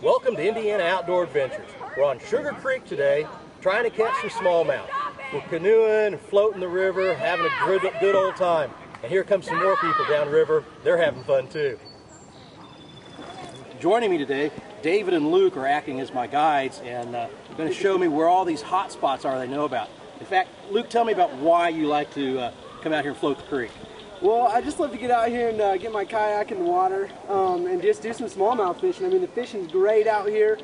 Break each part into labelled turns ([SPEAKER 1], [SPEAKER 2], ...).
[SPEAKER 1] Welcome to Indiana Outdoor Adventures. We're on Sugar Creek today, trying to catch some smallmouth. We're canoeing, floating the river, having a good old time. And here comes some more people downriver. They're having fun too. Joining me today, David and Luke are acting as my guides and going to show me where all these hot spots are they know about. In fact, Luke, tell me about why you like to come out here and float the creek.
[SPEAKER 2] Well, I just love to get out here and get my kayak in the water and just do some smallmouth fishing. I mean, the fishing's great out here.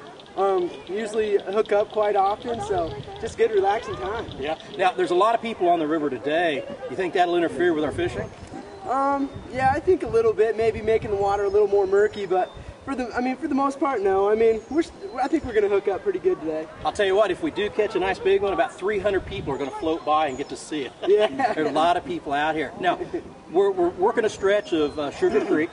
[SPEAKER 2] Usually hook up quite often, so just good relaxing time.
[SPEAKER 1] Yeah. Now, there's a lot of people on the river today. You think that'll interfere with our fishing?
[SPEAKER 2] Yeah, I think a little bit, maybe making the water a little more murky, but for the most part, no. I mean, I think we're going to hook up pretty good today.
[SPEAKER 1] I'll tell you what, if we do catch a nice big one, about 300 people are going to float by and get to see it.
[SPEAKER 2] Yeah.
[SPEAKER 1] There's a lot of people out here. Now, we're working a stretch of Sugar Creek.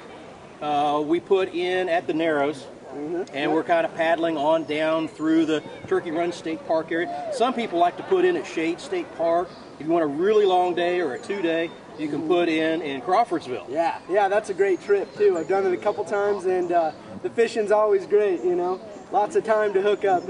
[SPEAKER 1] We put in at the Narrows, and we're kind of paddling on down through the Turkey Run State Park area. Some people like to put in at Shade State Park. If you want a really long day or a 2-day, you can put in Crawfordsville.
[SPEAKER 2] Yeah, that's a great trip too. I've done it a couple times, and the fishing's always great, you know. Lots of time to hook up.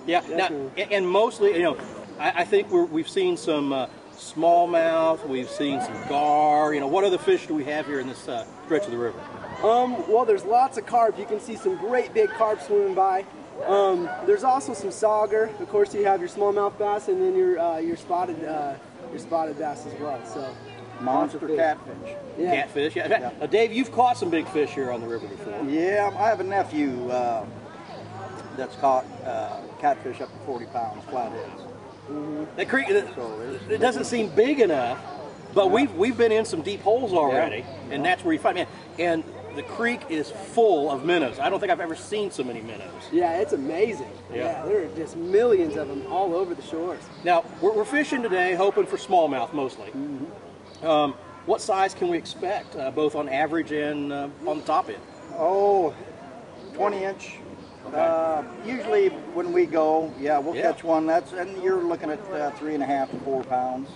[SPEAKER 1] Yeah, now, and mostly, you know, I think we've seen some smallmouth, we've seen some gar. You know, what other fish do we have here in this stretch of the river?
[SPEAKER 2] Well, there's lots of carp. You can see some great big carp swimming by. There's also some sauger. Of course, you have your smallmouth bass, and then your spotted bass as well. So.
[SPEAKER 3] Monster catfish.
[SPEAKER 2] Yeah.
[SPEAKER 1] Catfish, yeah. Dave, you've caught some big fish here on the river before.
[SPEAKER 3] Yeah, I have a nephew that's caught catfish up to 40 pounds, flatheads.
[SPEAKER 1] That creek, it doesn't seem big enough, but we've been in some deep holes already, and that's where you find, man. And the creek is full of minnows. I don't think I've ever seen so many minnows.
[SPEAKER 2] Yeah, it's amazing. Yeah, there are just millions of them all over the shores.
[SPEAKER 1] Now, we're fishing today, hoping for smallmouth mostly. What size can we expect, both on average and on the top end?
[SPEAKER 3] Oh, 20-inch. Okay. Usually when we go, we'll catch one. And you're looking at 3.5 to 4 pounds.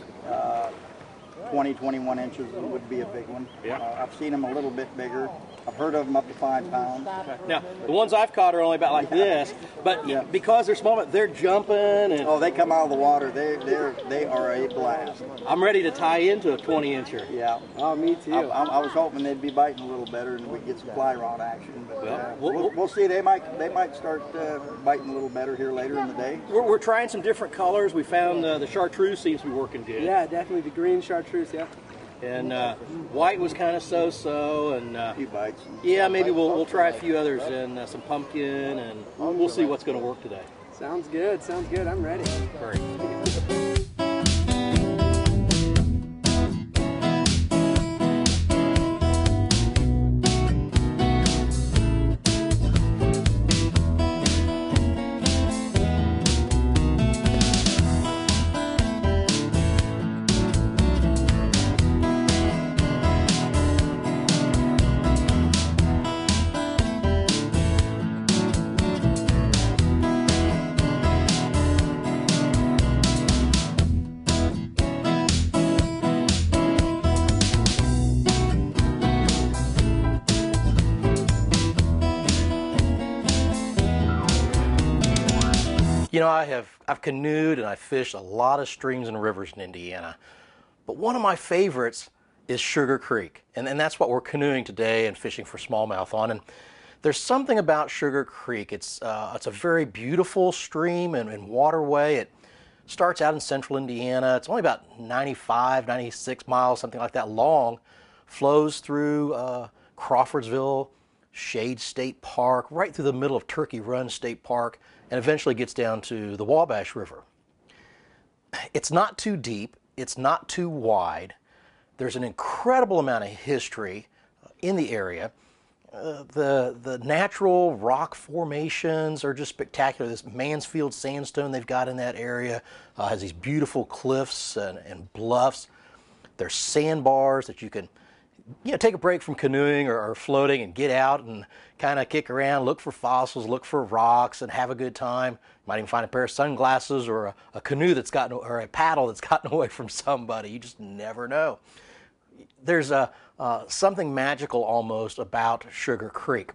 [SPEAKER 3] 20, 21 inches would be a big one.
[SPEAKER 1] Yeah.
[SPEAKER 3] I've seen them a little bit bigger. I've heard of them up to 5 pounds.
[SPEAKER 1] Okay. Now, the ones I've caught are only about like this, but because they're small, they're jumping. And
[SPEAKER 3] oh, they come out of the water. They are a blast.
[SPEAKER 1] I'm ready to tie into a 20-incher.
[SPEAKER 3] Yeah.
[SPEAKER 2] Oh, me too.
[SPEAKER 3] I was hoping they'd be biting a little better and we'd get some fly rod action. But we'll see. They might start biting a little better here later in the day.
[SPEAKER 1] We're trying some different colors. We found the chartreuse seems to be working good.
[SPEAKER 2] Yeah, definitely the green chartreuse. Yeah.
[SPEAKER 1] And white was kind of so-so, and
[SPEAKER 3] a few bites.
[SPEAKER 1] Yeah, maybe we'll try a few others and some pumpkin, and we'll see what's going to work today.
[SPEAKER 2] Sounds good. Sounds good. I'm ready.
[SPEAKER 1] Great. You know, I've canoed and I've fished a lot of streams and rivers in Indiana, but one of my favorites is Sugar Creek, and that's what we're canoeing today and fishing for smallmouth on. And there's something about Sugar Creek. It's a very beautiful stream and waterway. It starts out in central Indiana. It's only about 95, 96 miles, something like that long. Flows through Crawfordsville, Shade State Park, right through the middle of Turkey Run State Park, and eventually gets down to the Wabash River. It's not too deep, it's not too wide. There's an incredible amount of history in the area. The natural rock formations are just spectacular. This Mansfield sandstone they've got in that area has these beautiful cliffs and bluffs. There's sandbars that you can take a break from canoeing or floating and get out and kind of kick around, look for fossils, look for rocks, and have a good time. You might even find a pair of sunglasses or a canoe that's gotten, or a paddle that's gotten away from somebody. You just never know. There's something magical almost about Sugar Creek.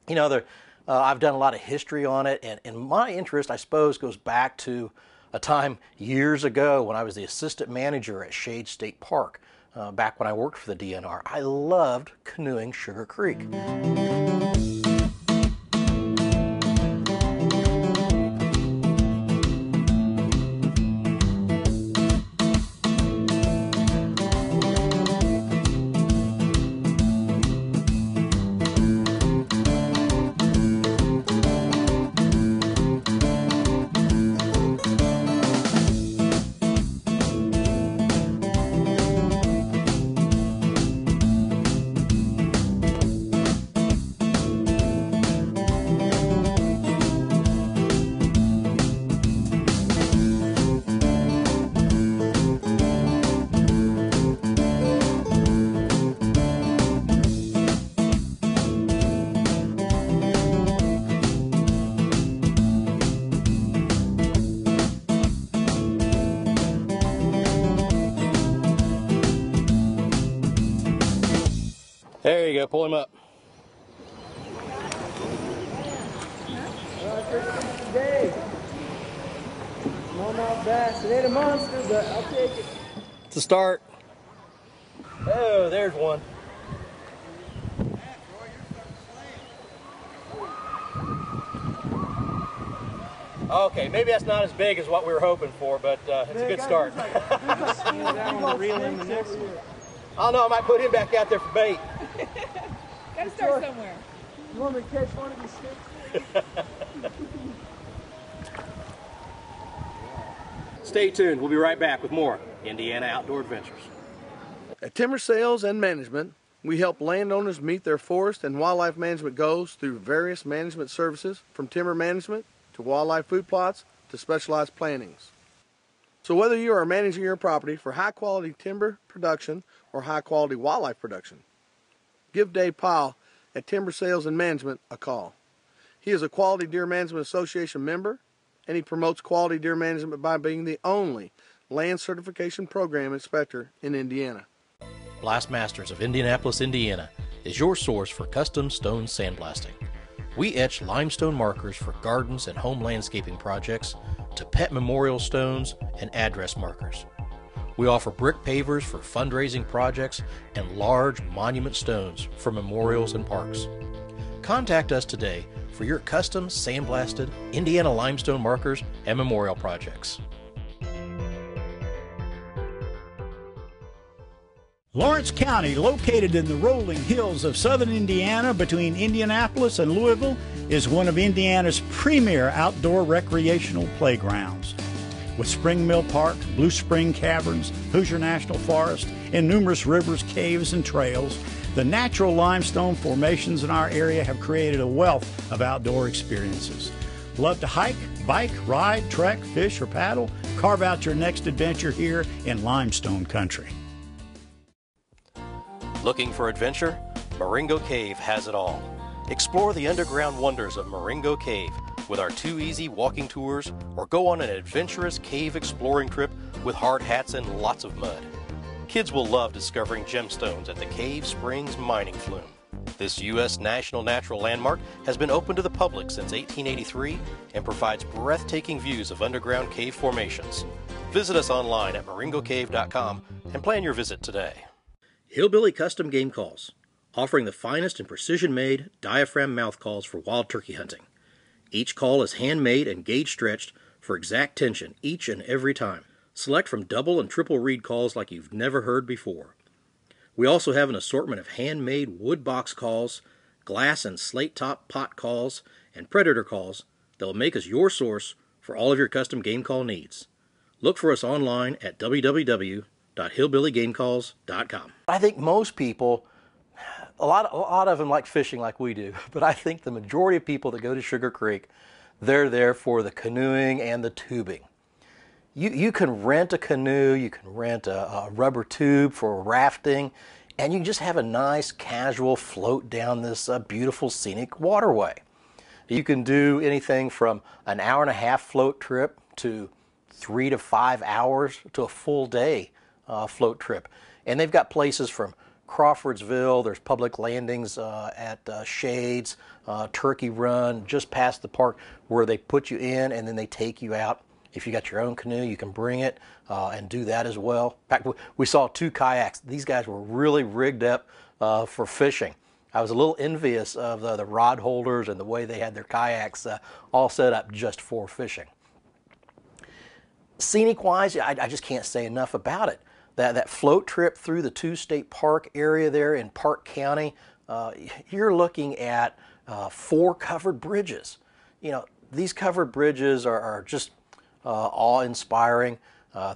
[SPEAKER 1] You know, I've done a lot of history on it, and my interest, I suppose, goes back to a time years ago when I was the assistant manager at Shade State Park, back when I worked for the DNR. I loved canoeing Sugar Creek. There you go, pull him up.
[SPEAKER 2] Today, smallmouth bass. It ain't a monster, but I'll take it.
[SPEAKER 1] It's a start. Oh, there's one. Okay, maybe that's not as big as what we were hoping for, but it's a good start. Oh no, I might put him back out there for bait.
[SPEAKER 4] Gotta start somewhere.
[SPEAKER 2] You want me to catch one of these sticks?
[SPEAKER 1] Stay tuned. We'll be right back with more Indiana Outdoor Adventures.
[SPEAKER 5] At Timber Sales and Management, we help landowners meet their forest and wildlife management goals through various management services, from timber management to wildlife food plots to specialized plantings. So whether you are managing your property for high quality timber production or high quality wildlife production, give Dave Powell at Timber Sales and Management a call. He is a Quality Deer Management Association member, and he promotes quality deer management by being the only land certification program inspector in Indiana.
[SPEAKER 1] Blastmasters of Indianapolis, Indiana is your source for custom stone sandblasting. We etch limestone markers for gardens and home landscaping projects to pet memorial stones and address markers. We offer brick pavers for fundraising projects and large monument stones for memorials and parks. Contact us today for your custom sandblasted Indiana limestone markers and memorial projects.
[SPEAKER 6] Lawrence County, located in the rolling hills of southern Indiana between Indianapolis and Louisville, is one of Indiana's premier outdoor recreational playgrounds. With Spring Mill Park, Blue Spring Caverns, Hoosier National Forest, and numerous rivers, caves, and trails, the natural limestone formations in our area have created a wealth of outdoor experiences. Love to hike, bike, ride, trek, fish, or paddle? Carve out your next adventure here in limestone country.
[SPEAKER 1] Looking for adventure? Marengo Cave has it all. Explore the underground wonders of Marengo Cave with our 2 easy walking tours, or go on an adventurous cave exploring trip with hard hats and lots of mud. Kids will love discovering gemstones at the Cave Springs Mining Flume. This U.S. National Natural Landmark has been open to the public since 1883 and provides breathtaking views of underground cave formations. Visit us online at marengocave.com and plan your visit today. Hillbilly Custom Game Calls, offering the finest and precision-made diaphragm mouth calls for wild turkey hunting. Each call is handmade and gauge stretched for exact tension each and every time. Select from double and triple reed calls like you've never heard before. We also have an assortment of handmade wood box calls, glass and slate top pot calls, and predator calls that will make us your source for all of your custom game call needs. Look for us online at www.hillbillygamecalls.com. I think most people, a lot of them like fishing like we do, but I think the majority of people that go to Sugar Creek, they're there for the canoeing and the tubing. You can rent a canoe, you can rent a rubber tube for rafting, and you can just have a nice casual float down this beautiful scenic waterway. You can do anything from an hour-and-a-half float trip to 3 to 5 hours to a full day float trip. And they've got places from Crawfordsville. There's public landings at Shades, Turkey Run, just past the park, where they put you in and then they take you out. If you got your own canoe, you can bring it and do that as well. In fact, we saw 2 kayaks. These guys were really rigged up for fishing. I was a little envious of the rod holders and the way they had their kayaks all set up just for fishing. Scenic-wise, I just can't say enough about it. That float trip through the 2 state park area there in Park County, you're looking at 4 covered bridges. You know, these covered bridges are just awe-inspiring.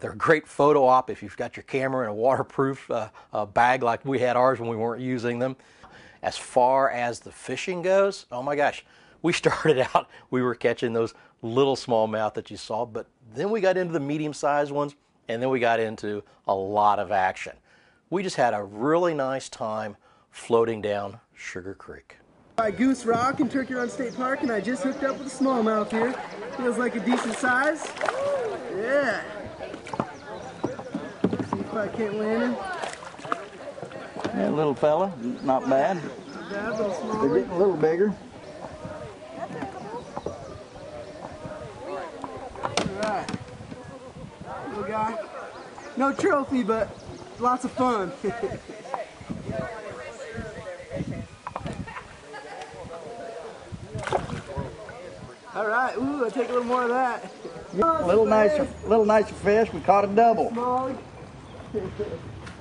[SPEAKER 1] They're a great photo op if you've got your camera in a waterproof bag like we had ours when we weren't using them. As far as the fishing goes, oh my gosh, we started out, we were catching those little smallmouth that you saw, but then we got into the medium-sized ones, and then we got into a lot of action. We just had a really nice time floating down Sugar Creek.
[SPEAKER 2] By Goose Rock in Turkey Run State Park, and I just hooked up with a smallmouth here. Feels like a decent size. Yeah. See if I can't land him.
[SPEAKER 3] Yeah, little fella, not bad.
[SPEAKER 2] Not bad, a little smaller.
[SPEAKER 3] They're getting a little bigger.
[SPEAKER 2] Alright. Little guy. No trophy, but lots of fun. Alright, ooh, I'll take a little more of that.
[SPEAKER 3] A little nicer fish. We caught a double.
[SPEAKER 2] Smalley.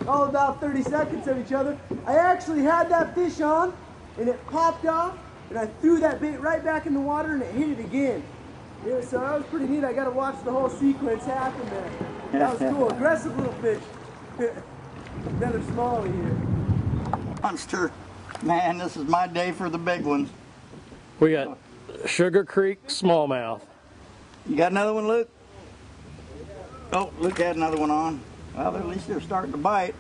[SPEAKER 2] All about 30 seconds of each other. I actually had that fish on, and it popped off, and I threw that bait right back in the water, and it hit it again. Yeah, so that was pretty neat. I got to watch the whole sequence happen there. That was cool. Aggressive little fish. Another smallie here.
[SPEAKER 3] Monster. Man, this is my day for the big ones.
[SPEAKER 1] We got Sugar Creek smallmouth.
[SPEAKER 3] You got another one, Luke? Oh, Luke had another one on. Well, at least they're starting to bite.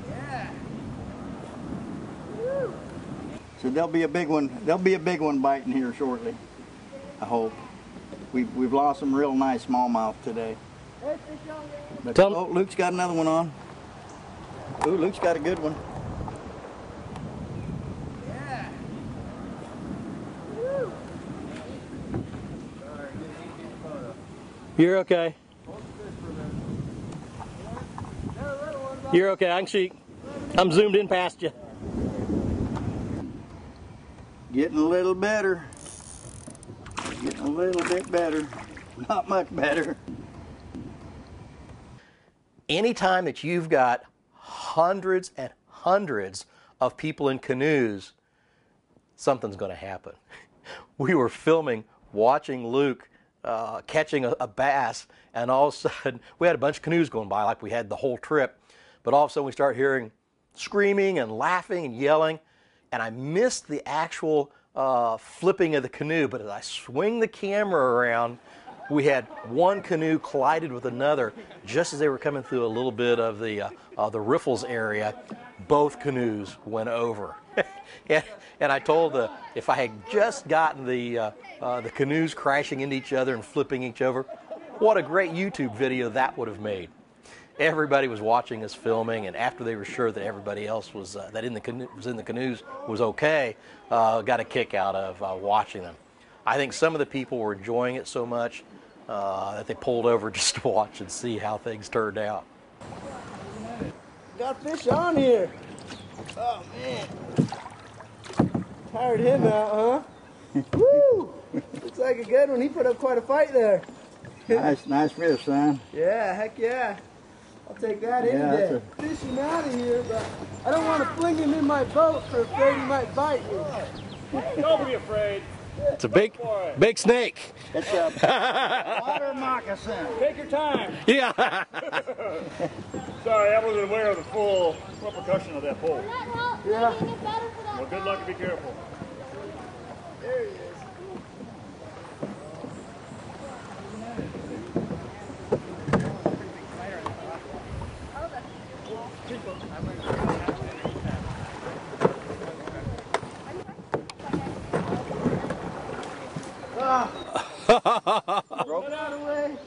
[SPEAKER 2] Yeah.
[SPEAKER 3] So there'll be a big one. There'll be a big one biting here shortly. I hope. We've lost some real nice smallmouth today. But, oh, Luke's got another one on. Ooh, Luke's got a good one.
[SPEAKER 2] Yeah.
[SPEAKER 1] You're okay. You're okay, I can see. I'm zoomed in past you.
[SPEAKER 3] Getting a little better. Getting a little bit better. Not much better.
[SPEAKER 1] Anytime that you've got hundreds and hundreds of people in canoes, something's going to happen. We were filming, watching Luke catching a bass, and all of a sudden, we had a bunch of canoes going by like we had the whole trip, but all of a sudden we start hearing screaming and laughing and yelling, and I missed the actual flipping of the canoe, but as I swing the camera around, we had one canoe collided with another just as they were coming through a little bit of the riffles area. Both canoes went over. and I told if I had just gotten the canoes crashing into each other and flipping each over, what a great YouTube video that would have made. Everybody was watching us filming, and after they were sure that everybody else was that was in the canoes was okay, got a kick out of watching them. I think some of the people were enjoying it so much that they pulled over just to watch and see how things turned out.
[SPEAKER 2] Got fish on here. Oh man. Tired him out, huh? Woo! Looks like a good one. He put up quite a fight there.
[SPEAKER 3] Nice fish, son.
[SPEAKER 2] Yeah, heck yeah. I'll take that any day. Fish him out of here, but I don't want to fling him in my boat for afraid he might bite me.
[SPEAKER 7] Don't be afraid.
[SPEAKER 1] It's a big snake.
[SPEAKER 3] It's a water moccasin.
[SPEAKER 7] Take your time.
[SPEAKER 1] Yeah.
[SPEAKER 7] Sorry, I wasn't aware of the full repercussion of that pull.
[SPEAKER 2] Yeah.
[SPEAKER 7] Well, good luck and be careful.
[SPEAKER 2] There he is. Get out of the way.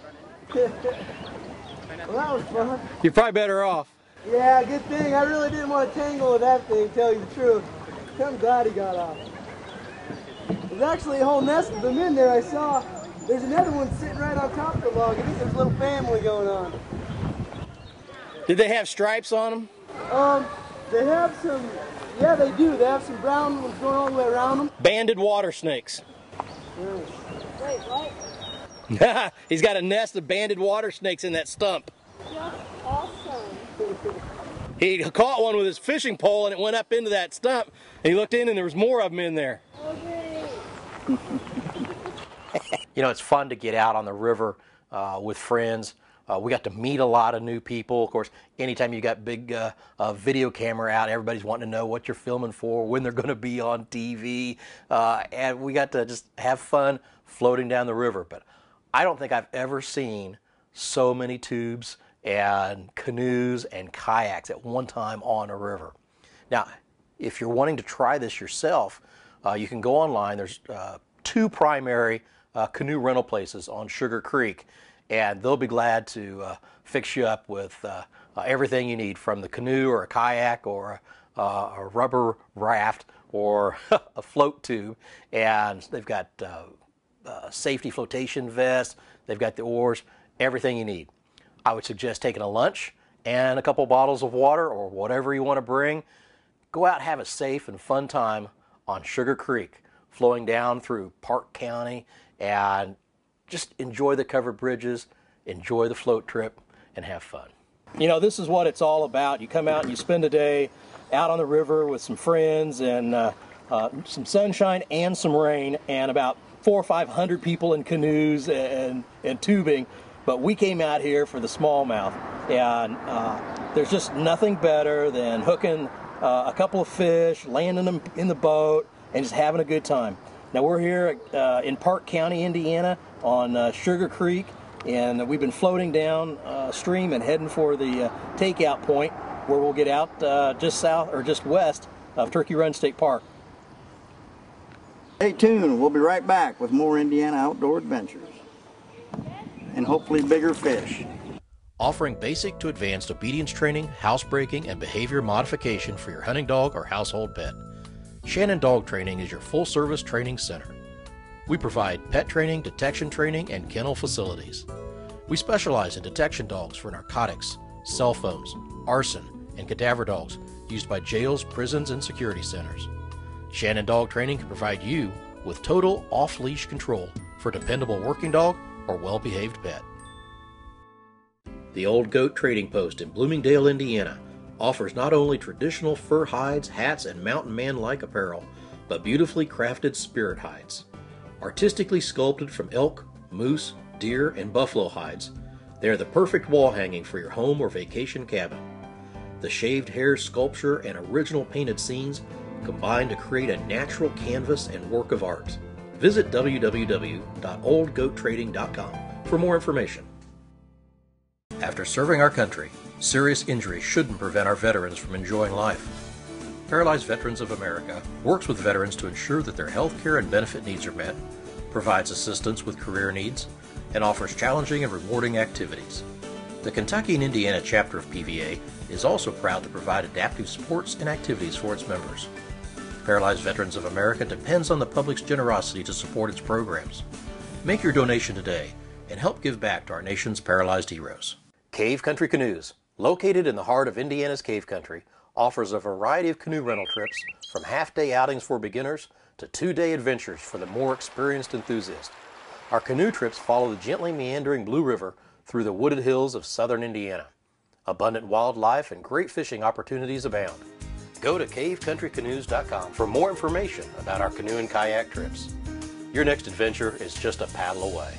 [SPEAKER 2] Well, that was fun.
[SPEAKER 1] You're probably better off.
[SPEAKER 2] Yeah, good thing. I really didn't want to tangle with that thing, to tell you the truth. I'm glad he got off. There's actually a whole nest of them in there. I saw there's another one sitting right on top of the log. I think there's a little family going on.
[SPEAKER 1] Did they have stripes on them?
[SPEAKER 2] They have some, yeah, they do. They have some brown ones going all the way around them.
[SPEAKER 1] Banded water snakes.
[SPEAKER 4] Wait, what?
[SPEAKER 1] He's got a nest of banded water snakes in that stump.
[SPEAKER 4] Just awesome.
[SPEAKER 1] He caught one with his fishing pole and it went up into that stump. And he looked in and there was more of them in there.
[SPEAKER 4] Okay.
[SPEAKER 1] You know, it's fun to get out on the river with friends. We got to meet a lot of new people. Of course, anytime you got big video camera out, everybody's wanting to know what you're filming for, when they're going to be on TV. And we got to just have fun floating down the river. But I don't think I've ever seen so many tubes and canoes and kayaks at one time on a river. Now, if you're wanting to try this yourself, you can go online. There's two primary canoe rental places on Sugar Creek, and they'll be glad to fix you up with everything you need, from the canoe or a kayak or a rubber raft or a float tube. And they've got safety flotation vests, they've got the oars, everything you need. I would suggest taking a lunch and a couple bottles of water or whatever you want to bring. Go out and have a safe and fun time on Sugar Creek, flowing down through Park County, and just enjoy the covered bridges, enjoy the float trip, and have fun. You know, this is what it's all about. You come out and you spend a day out on the river with some friends, and some sunshine and some rain, and about 400 or 500 people in canoes and tubing. But we came out here for the smallmouth, and there's just nothing better than hooking a couple of fish, landing them in the boat, and just having a good time. Now we're here in Park County, Indiana, on Sugar Creek, and we've been floating down stream and heading for the takeout point, where we'll get out just south or just west of Turkey Run State Park.
[SPEAKER 3] Stay tuned. We'll be right back with more Indiana outdoor adventures and hopefully bigger fish.
[SPEAKER 1] Offering basic to advanced obedience training, housebreaking, and behavior modification for your hunting dog or household pet. Shannon Dog Training is your full-service training center. We provide pet training, detection training, and kennel facilities. We specialize in detection dogs for narcotics, cell phones, arson, and cadaver dogs used by jails, prisons, and security centers. Shannon Dog Training can provide you with total off-leash control for a dependable working dog or well-behaved pet. The Old Goat Trading Post in Bloomingdale, Indiana offers not only traditional fur hides, hats, and mountain man-like apparel, but beautifully crafted spirit hides. Artistically sculpted from elk, moose, deer, and buffalo hides, they are the perfect wall hanging for your home or vacation cabin. The shaved hair sculpture and original painted scenes combine to create a natural canvas and work of art. Visit www.oldgoattrading.com for more information. After serving our country, serious injury shouldn't prevent our veterans from enjoying life. Paralyzed Veterans of America works with veterans to ensure that their health care and benefit needs are met, provides assistance with career needs, and offers challenging and rewarding activities. The Kentucky and Indiana chapter of PVA is also proud to provide adaptive sports and activities for its members. Paralyzed Veterans of America depends on the public's generosity to support its programs. Make your donation today and help give back to our nation's paralyzed heroes. Cave Country Canoes, located in the heart of Indiana's Cave Country, offers a variety of canoe rental trips, from half-day outings for beginners to 2-day adventures for the more experienced enthusiast. Our canoe trips follow the gently meandering Blue River through the wooded hills of southern Indiana. Abundant wildlife and great fishing opportunities abound. Go to cavecountrycanoes.com for more information about our canoe and kayak trips. Your next adventure is just a paddle away.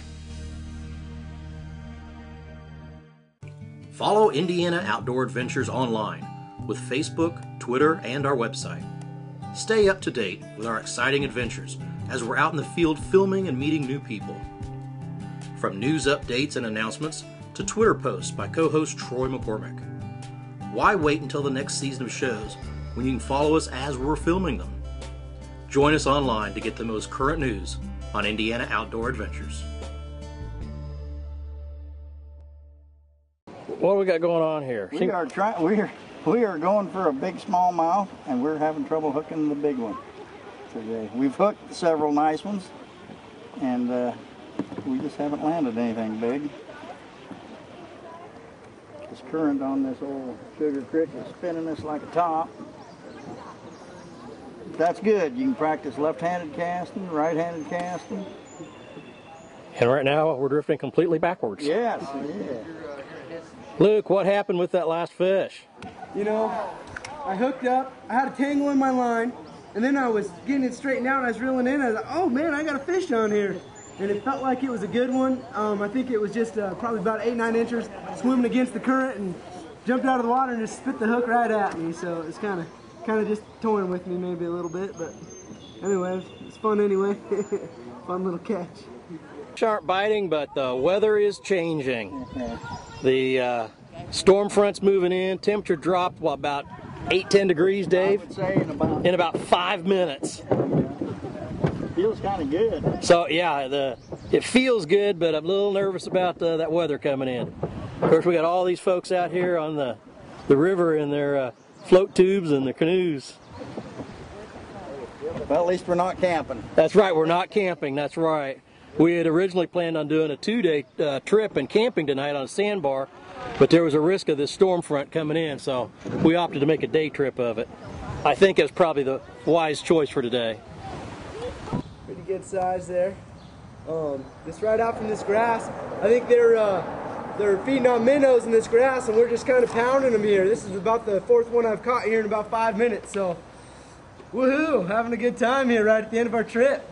[SPEAKER 1] Follow Indiana Outdoor Adventures online with Facebook, Twitter, and our website. Stay up to date with our exciting adventures as we're out in the field filming and meeting new people. From news updates and announcements to Twitter posts by co-host Troy McCormick. Why wait until the next season of shows when you can follow us as we're filming them? Join us online to get the most current news on Indiana Outdoor Adventures. what do we got going on here?
[SPEAKER 3] We are going for a big smallmouth, and we're having trouble hooking the big one today. We've hooked several nice ones, and we just haven't landed anything big. This current on this old Sugar Creek is spinning us like a top. That's good. You can practice left-handed casting, right-handed casting.
[SPEAKER 1] And right now we're drifting completely backwards.
[SPEAKER 3] Yes, yeah.
[SPEAKER 1] Luke, what happened with that last fish?
[SPEAKER 2] You know, I hooked up, I had a tangle in my line, and then I was getting it straightened out and I was reeling in. I was like, oh man, I got a fish on here. And it felt like it was a good one. I think it was just probably about 8-9 inches swimming against the current and jumped out of the water and just spit the hook right at me. So it's kind of just toying with me maybe a little bit, but anyway, it's fun anyway. Fun little catch.
[SPEAKER 1] Fish aren't biting, but the weather is changing. The storm front's moving in. Temperature dropped, what, about 8-10 degrees, Dave?
[SPEAKER 3] I would say
[SPEAKER 1] in about 5 minutes.
[SPEAKER 3] Feels kind of good.
[SPEAKER 1] So yeah, it feels good, but I'm a little nervous about that weather coming in. Of course, we got all these folks out here on the river in their float tubes and their canoes.
[SPEAKER 3] Well, at least we're not camping.
[SPEAKER 1] That's right, we're not camping. That's right. We had originally planned on doing a 2-day trip and camping tonight on a sandbar, but there was a risk of this storm front coming in, so we opted to make a day trip of it. I think it was probably the wise choice for today.
[SPEAKER 2] Pretty good size there. Just right out from this grass. I think they're feeding on minnows in this grass, and we're just kind of pounding them here. This is about the 4th one I've caught here in about 5 minutes. So, woohoo! Having a good time here right at the end of our trip,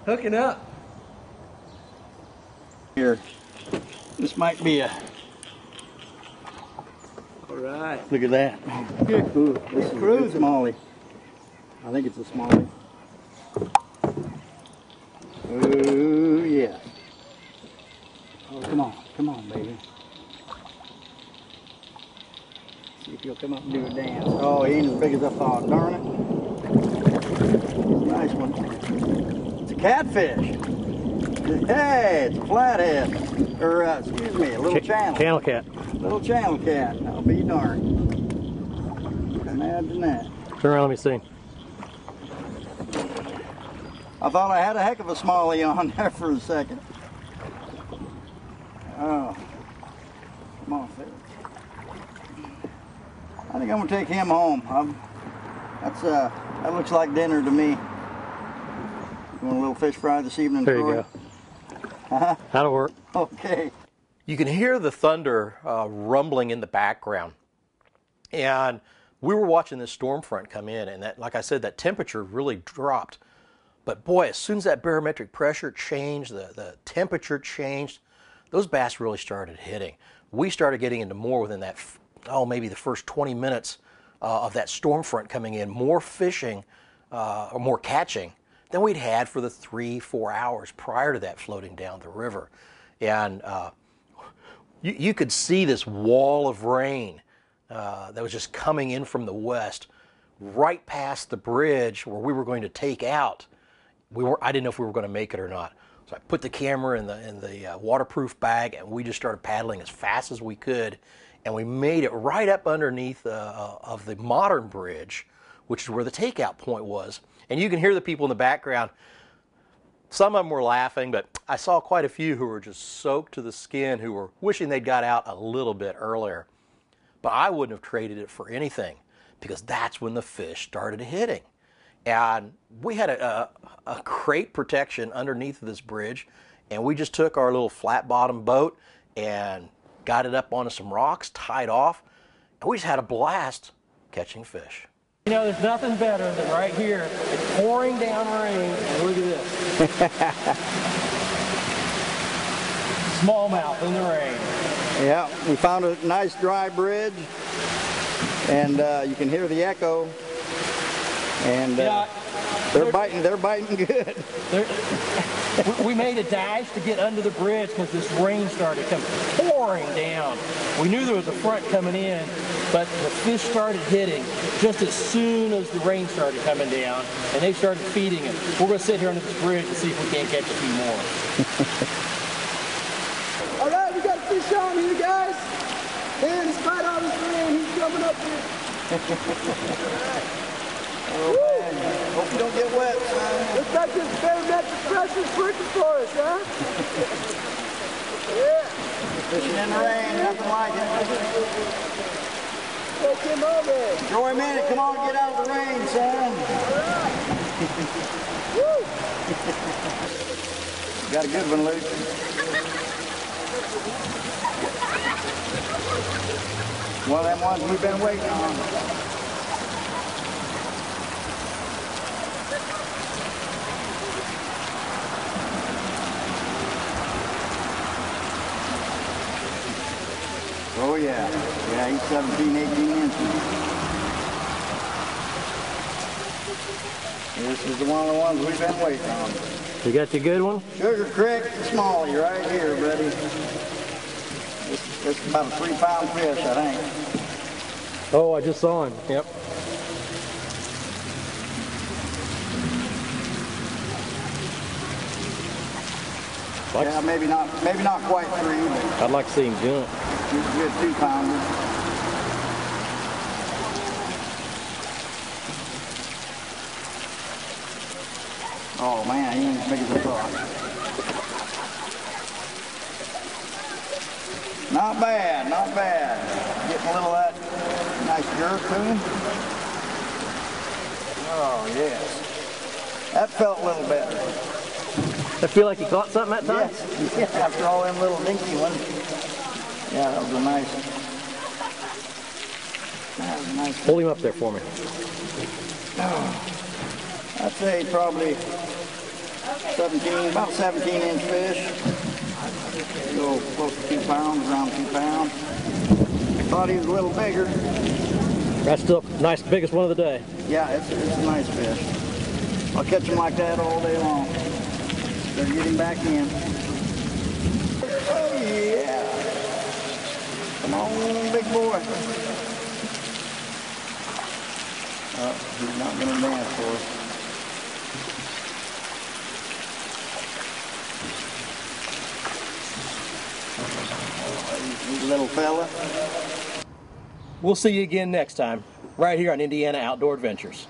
[SPEAKER 2] hooking up.
[SPEAKER 3] Here, this might be a.
[SPEAKER 2] All right.
[SPEAKER 3] Look at that. Ooh, this is a good smallie. I think it's a smallie. Ooh, yeah. Oh, come on, baby. See if you'll come up and do a dance. Oh, he ain't as big as I thought, darn it. Nice one. It's a catfish. Hey, it's a flathead. Or, excuse me, a little channel.
[SPEAKER 1] Channel cat.
[SPEAKER 3] Little channel cat. I'll be darned. Imagine that.
[SPEAKER 1] Turn around, let me see.
[SPEAKER 3] I thought I had a heck of a smallie on there for a second. Oh, come on, Phil. I think I'm gonna take him home. That looks like dinner to me. You want a little fish fry this evening?
[SPEAKER 1] There you go. That'll work.
[SPEAKER 3] Okay.
[SPEAKER 1] You can hear the thunder rumbling in the background, and we were watching this storm front come in, and that, like I said, that temperature really dropped. But boy, as soon as that barometric pressure changed, the temperature changed, those bass really started hitting. We started getting into more within that, maybe the first 20 minutes of that storm front coming in, more fishing or more catching than we'd had for the 3-4 hours prior to that floating down the river. And you could see this wall of rain that was just coming in from the west, right past the bridge where we were going to take out. I didn't know if we were going to make it or not. So I put the camera in the waterproof bag, and we just started paddling as fast as we could, and we made it right up underneath of the modern bridge, which is where the takeout point was. And you can hear the people in the background. Some of them were laughing, but I saw quite a few who were just soaked to the skin, who were wishing they'd got out a little bit earlier. But I wouldn't have traded it for anything, because that's when the fish started hitting. And we had a crate protection underneath of this bridge, and we just took our little flat bottom boat and got it up onto some rocks, tied off, and we just had a blast catching fish. You know, there's nothing better than right here, it's pouring down rain, and look at this. Smallmouth in the rain.
[SPEAKER 3] Yeah, we found a nice dry bridge, and you can hear the echo. And they're biting good.
[SPEAKER 1] We made a dash to get under the bridge because this rain started coming pouring down. We knew there was a front coming in, but the fish started hitting just as soon as the rain started coming down, and they started feeding it. We're going to sit here under this bridge and see if we can't catch a few more.
[SPEAKER 2] All right, we got a fish on here, guys. Man, despite all this rain, he's coming up here.
[SPEAKER 3] Oh man, hope you don't get wet, son.
[SPEAKER 2] Looks like this barometric pressure's working for us, huh? Yeah.
[SPEAKER 3] Fishing in the rain, nothing like it.
[SPEAKER 2] Take him over.
[SPEAKER 3] Joy Minute, come on, get out of the rain, son.
[SPEAKER 2] Woo!
[SPEAKER 3] Got a good one, Luke. One of them ones we've been waiting on. Oh yeah, yeah, he's 17, 18 inches. This is one of the ones we've been waiting on.
[SPEAKER 1] You got your good one?
[SPEAKER 3] Sugar Creek Smallie right here, buddy. This is about a 3-pound fish, I think.
[SPEAKER 1] Oh, I just saw him. Yep.
[SPEAKER 3] Yeah, maybe not quite 3, but
[SPEAKER 1] I'd like to see him jump.
[SPEAKER 3] he's a good 2-pounder. Oh man, he ain't as big as I thought. Not bad, not bad. Getting a little of that nice jerk to him. Oh yes. That felt a little better.
[SPEAKER 1] I feel like you caught something that time?
[SPEAKER 3] Yes. Yeah, after all them little dinky ones. Yeah, that was a nice. That was a nice.
[SPEAKER 1] Hold him up there for me.
[SPEAKER 3] I'd say probably 17, about 17-inch fish. Go close to 2 pounds, around 2 pounds. Thought he was a little bigger.
[SPEAKER 1] That's still nice, biggest one of the day.
[SPEAKER 3] Yeah, it's a nice fish. I'll catch him like that all day long. Better get him back in. Oh yeah. Come on, big boy. Oh, he's not gonna dance for us. He's a little fella.
[SPEAKER 1] We'll see you again next time, right here on Indiana Outdoor Adventures.